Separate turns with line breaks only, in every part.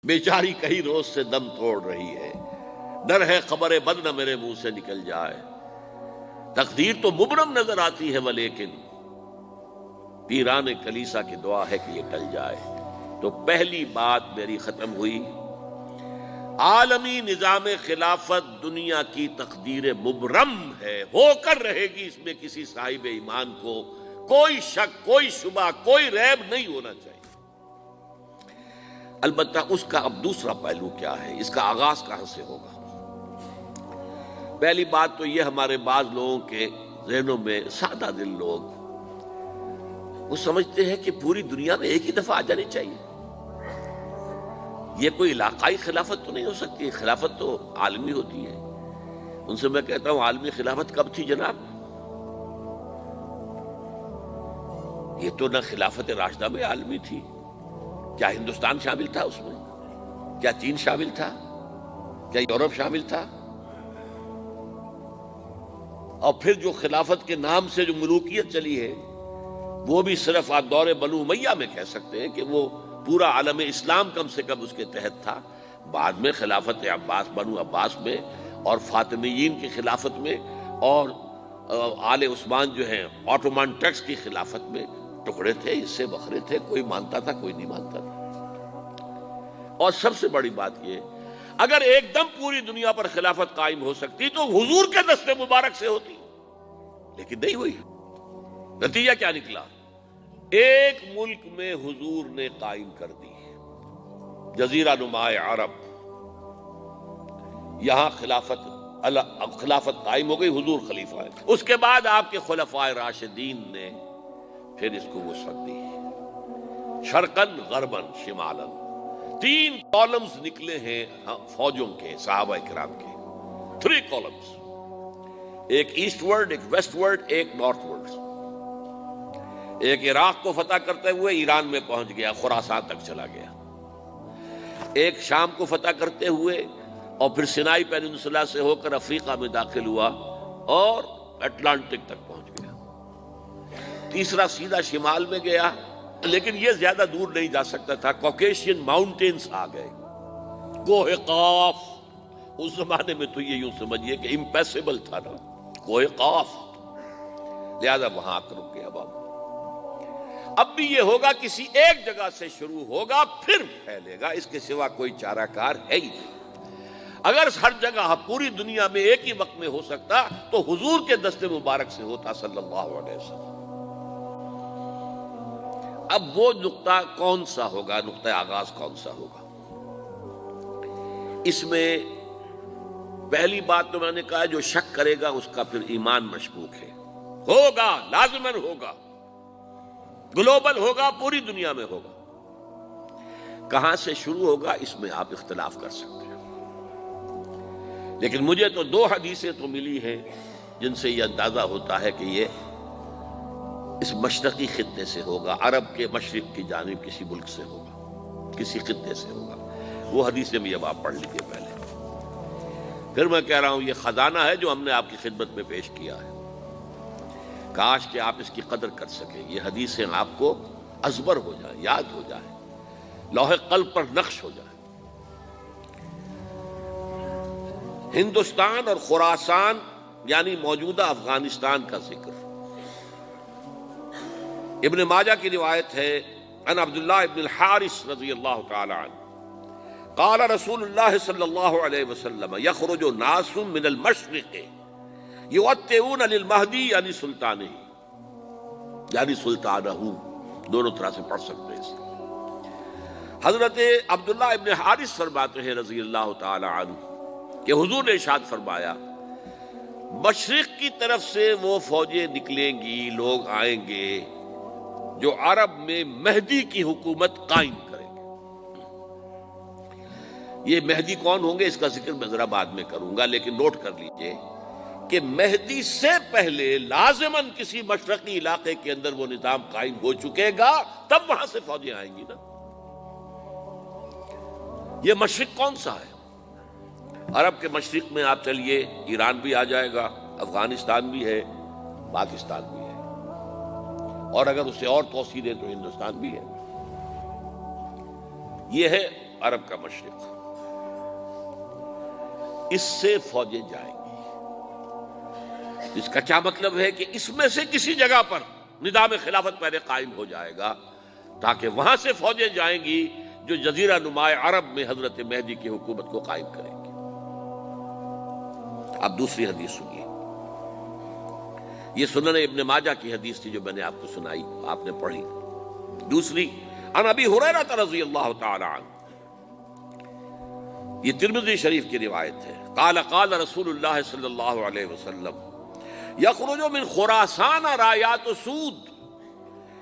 بیچاری کئی روز سے دم توڑ رہی ہے، ڈر ہے خبر بد نہ میرے منہ سے نکل جائے۔ تقدیر تو مبرم نظر آتی ہے ولیکن پیران کلیسا کی دعا ہے کہ یہ ٹل جائے۔ تو پہلی بات میری ختم ہوئی، عالمی نظام خلافت دنیا کی تقدیر مبرم ہے، ہو کر رہے گی، اس میں کسی صاحب ایمان کو کوئی شک، کوئی شبہ، کوئی ریب نہیں ہونا چاہیے۔ البتہ اس کا اب دوسرا پہلو کیا ہے، اس کا آغاز کہاں سے ہوگا؟ پہلی بات تو یہ، ہمارے بعض لوگوں کے ذہنوں میں، سادہ دل لوگ وہ سمجھتے ہیں کہ پوری دنیا میں ایک ہی دفعہ آ جانی چاہیے۔ یہ کوئی علاقائی خلافت تو نہیں ہو سکتی، خلافت تو عالمی ہوتی ہے۔ ان سے میں کہتا ہوں، عالمی خلافت کب تھی جناب؟ یہ تو نہ خلافت راشدہ میں عالمی تھی، کیا ہندوستان شامل تھا اس میں؟ کیا چین شامل تھا؟ کیا یورپ شامل تھا؟ اور پھر جو خلافت کے نام سے جو ملوکیت چلی ہے، وہ بھی صرف آپ دور بنو امیہ میں کہہ سکتے ہیں کہ وہ پورا عالم اسلام کم سے کم اس کے تحت تھا۔ بعد میں خلافت عباس، بنو عباس میں، اور فاطمیین کی خلافت میں، اور آل عثمان جو ہیں آٹومان ٹرکس کی خلافت میں ٹکڑے تھے، حصے بکھرے تھے، کوئی مانتا تھا، کوئی نہیں مانتا تھا۔ اور سب سے بڑی بات یہ، اگر ایک دم پوری دنیا پر خلافت قائم ہو سکتی تو حضور کے دست مبارک سے ہوتی، لیکن نہیں ہوئی۔ نتیجہ کیا نکلا؟ ایک ملک میں حضور نے قائم کر دی، جزیرہ نما عرب، یہاں خلافت قائم ہو گئی، حضور خلیفہ ہے۔ اس کے بعد آپ کے خلفائے راشدین نے پھر اس کو وسعت دی، شرقاً غرباً شمالاً۔ 3 کالمز نکلے ہیں فوجوں کے، صحابہ کرام کے، 3 کالمز، ایک ایسٹ ورڈ، ایک ویسٹ ورڈ، ایک نارتھ ورڈ۔ ایک عراق کو فتح کرتے ہوئے ایران میں پہنچ گیا، خراسان تک چلا گیا۔ ایک شام کو فتح کرتے ہوئے اور پھر سینائی پیننسولا سے ہو کر افریقہ میں داخل ہوا اور اٹلانٹک تک پہنچ گیا۔ تیسرا سیدھا شمال میں گیا، لیکن یہ زیادہ دور نہیں جا سکتا تھا، کوکیشین ماؤنٹینز آ گئے، کوہ قاف۔ اس زمانے میں تو یہ یوں سمجھیے کہ امپیسیبل تھا نا، کوہ قاف، لہذا وہاں آ کر رک گیا بابا۔ اب بھی یہ ہوگا، کسی ایک جگہ سے شروع ہوگا پھر پھیلے گا، اس کے سوا کوئی چارہ کار ہے ہی نہیں۔ اگر ہر جگہ پوری دنیا میں ایک ہی وقت میں ہو سکتا تو حضور کے دست مبارک سے ہوتا صلی اللہ علیہ وسلم۔ اب وہ نقطہ کون سا ہوگا، نقطہ آغاز کون سا ہوگا؟ اس میں پہلی بات تو میں نے کہا، جو شک کرے گا اس کا پھر ایمان مشکوک ہے۔ ہوگا، لازماً ہوگا، گلوبل ہوگا، پوری دنیا میں ہوگا۔ کہاں سے شروع ہوگا اس میں آپ اختلاف کر سکتے ہیں، لیکن مجھے تو 2 حدیثیں تو ملی ہیں جن سے یہ اندازہ ہوتا ہے کہ یہ اس مشرقی خطے سے ہوگا، عرب کے مشرق کی جانب کسی ملک سے ہوگا، کسی خطے سے ہوگا۔ وہ حدیثیں بھی اب آپ پڑھ لیجیے پہلے۔ پھر میں کہہ رہا ہوں، یہ خزانہ ہے جو ہم نے آپ کی خدمت میں پیش کیا ہے، کاش کہ آپ اس کی قدر کر سکیں، یہ حدیثیں آپ کو ازبر ہو جائیں، یاد ہو جائیں، لوح قلب پر نقش ہو جائیں۔ ہندوستان اور خراسان یعنی موجودہ افغانستان کا ذکر ابن ماجہ کی روایت ہے، عن عبداللہ ابن الحارث رضی اللہ تعالی عنہ قال رسول اللہ صلی اللہ علیہ وسلم یخرج ناس من المشرق یوطئون للمہدی یعنی سلطانہ، یعنی سلطانہ، دونوں طرح سے پڑھ سکتے ہیں۔ حضرت عبداللہ ابن حارث فرماتے ہیں رضی اللہ تعالی عنہ کہ حضور نے ارشاد فرمایا، مشرق کی طرف سے وہ فوجیں نکلیں گی، لوگ آئیں گے جو عرب میں مہدی کی حکومت قائم کریں گے۔ یہ مہدی کون ہوں گے اس کا ذکر میں ذرا بعد میں کروں گا، لیکن نوٹ کر لیجئے کہ مہدی سے پہلے لازماً کسی مشرقی علاقے کے اندر وہ نظام قائم ہو چکے گا، تب وہاں سے فوجیں آئیں گی نا۔ یہ مشرق کون سا ہے؟ عرب کے مشرق میں آپ چلیے، ایران بھی آ جائے گا، افغانستان بھی ہے، پاکستان بھی ہے، اور اگر اسے اور توسیع دیں تو ہندوستان بھی ہے۔ یہ ہے عرب کا مشرق، اس سے فوجیں جائیں گی۔ اس کا کیا مطلب ہے کہ اس میں سے کسی جگہ پر نظام خلافت پہلے قائم ہو جائے گا، تاکہ وہاں سے فوجیں جائیں گی جو جزیرہ نماء عرب میں حضرت مہدی کی حکومت کو قائم کریں گی۔ اب دوسری حدیث سنیے، یہ سنن ابن ماجہ کی حدیث تھی جو میں نے آپ کو سنائی، آپ نے پڑھی۔ دوسری، عن ابی ہریرہ رضی اللہ تعالی عنہ، یہ ترمذی شریف کی روایت ہے، قال قال رسول اللہ صلی اللہ علیہ وسلم یخرج من خراسان رایات سود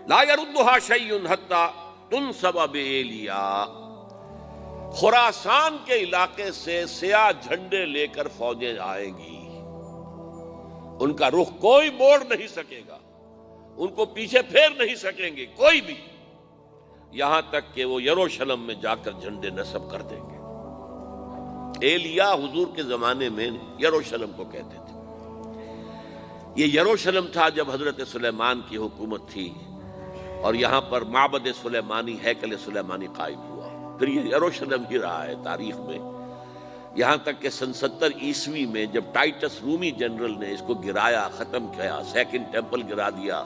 لا يردها شیء حتی تنصب بإیلیا۔ خراسان کے علاقے سے سیاہ جھنڈے لے کر فوجیں آئیں گی، ان کا رخ کوئی موڑ نہیں سکے گا، ان کو پیچھے پھیر نہیں سکیں گے کوئی بھی، یہاں تک کہ وہ یروشلم میں جا کر جھنڈے نصب کر دیں گے۔ ایلیا حضور کے زمانے میں یروشلم کو کہتے تھے۔ یہ یروشلم تھا جب حضرت سلیمان کی حکومت تھی، اور یہاں پر معبد سلیمانی، ہیکل سلیمانی قائم ہوا، پھر یہ یروشلم ہی رہا ہے تاریخ میں، یہاں تک کہ سن 70 عیسوی میں جب ٹائٹس رومی جنرل نے اس کو گرایا، ختم کیا، سیکنڈ ٹیمپل گرا دیا،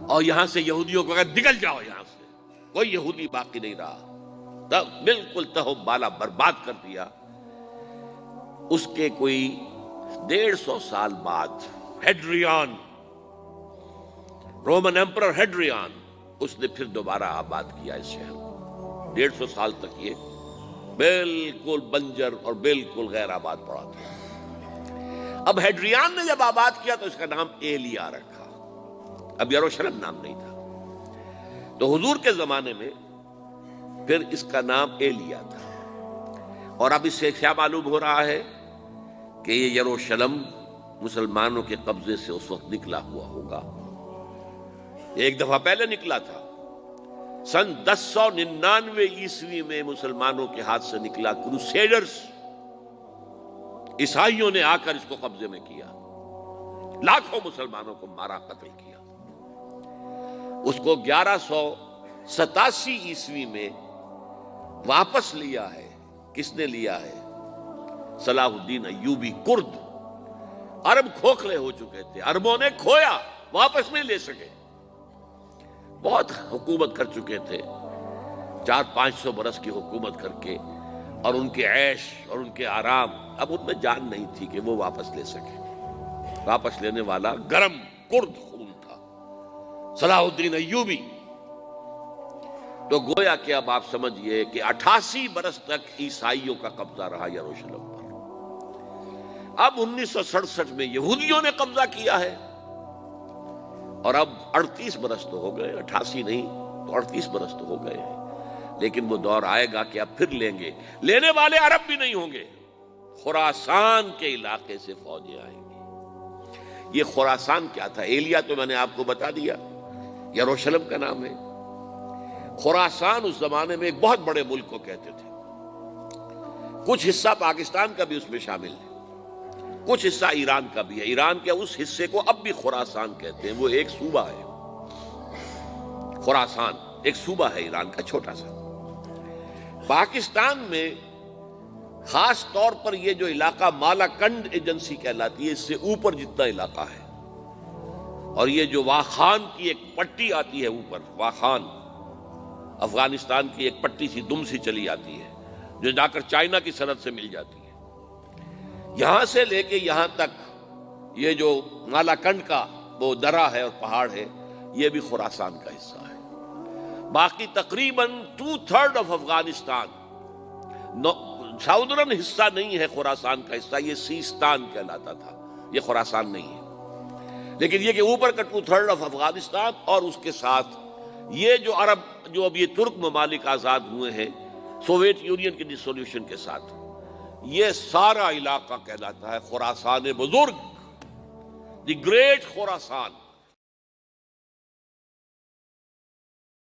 اور یہاں سے یہودیوں کو کہا نکل جاؤ یہاں سے، کوئی یہودی باقی نہیں رہا، تب بالکل تہو بالا برباد کر دیا۔ اس کے کوئی 150 سال بعد ہیڈریان، رومن ایمپرر ہیڈریان، اس نے پھر دوبارہ آباد کیا اس شہر کو۔ 150 سال تک یہ بالکل بنجر اور بالکل غیر آباد پڑا تھا۔ اب ہیڈریان نے جب آباد کیا تو اس کا نام ایلیا رکھا، اب یروشلم نام نہیں تھا۔ تو حضور کے زمانے میں پھر اس کا نام ایلیا تھا، اور اب اس سے کیا معلوم ہو رہا ہے کہ یہ یروشلم مسلمانوں کے قبضے سے اس وقت نکلا ہوا ہوگا۔ ایک دفعہ پہلے نکلا تھا، سن 1099 عیسوی میں مسلمانوں کے ہاتھ سے نکلا، کروسیڈرز عیسائیوں نے آ کر اس کو قبضے میں کیا، لاکھوں مسلمانوں کو مارا، قتل کیا۔ اس کو 1187 عیسوی میں واپس لیا ہے۔ کس نے لیا ہے؟ صلاح الدین ایوبی، کرد۔ عرب کھوکھلے ہو چکے تھے، عربوں نے کھویا، واپس نہیں لے سکے، بہت حکومت کر چکے تھے، 400-500 برس کی حکومت کر کے، اور ان کے عیش اور ان کے آرام، اب ان میں جان نہیں تھی کہ وہ واپس لے سکے۔ واپس لینے والا گرم کرد خون تھا، صلاح الدین ایوبی۔ تو گویا کہ اب آپ سمجھئے کہ 88 برس تک عیسائیوں کا قبضہ رہا یروشلم پر۔ اب 1967 میں یہودیوں نے قبضہ کیا ہے، اور اب 38 برس تو ہو گئے، 88 نہیں تو 38 برس تو ہو گئے ہیں، لیکن وہ دور آئے گا کہ اب پھر لیں گے، لینے والے عرب بھی نہیں ہوں گے، خراسان کے علاقے سے فوجیں آئیں گی۔ یہ خراسان کیا تھا؟ ایلیا تو میں نے آپ کو بتا دیا، یروشلم کا نام ہے۔ خراسان اس زمانے میں ایک بہت بڑے ملک کو کہتے تھے، کچھ حصہ پاکستان کا بھی اس میں شامل ہے، کچھ حصہ ایران کا بھی ہے۔ ایران کے اس حصے کو اب بھی خراسان کہتے ہیں، وہ ایک صوبہ ہے، خراسان ایک صوبہ ہے ایران کا چھوٹا سا۔ پاکستان میں خاص طور پر یہ جو علاقہ مالاکنڈ ایجنسی کہلاتی ہے، اس سے اوپر جتنا علاقہ ہے، اور یہ جو واخان کی ایک پٹی آتی ہے اوپر، واخان افغانستان کی ایک پٹی سی دم سی چلی آتی ہے جو جا کر چائنا کی سرحد سے مل جاتی ہے، یہاں سے لے کے یہاں تک یہ جو مالاکنڈ کا وہ درہ ہے اور پہاڑ ہے، یہ بھی خراسان کا حصہ ہے۔ باقی تقریباً 2/3 آف افغانستان ساؤدرن حصہ نہیں ہے خراسان کا حصہ، یہ سیستان کہلاتا تھا، یہ خراسان نہیں ہے۔ لیکن یہ کہ اوپر کا 2/3 آف افغانستان، اور اس کے ساتھ یہ جو عرب، جو اب یہ ترک ممالک آزاد ہوئے ہیں سوویت یونین کی ڈسولوشن کے ساتھ، یہ سارا علاقہ کہلاتا ہے خراسان بزرگ، دی گریٹ خراسان۔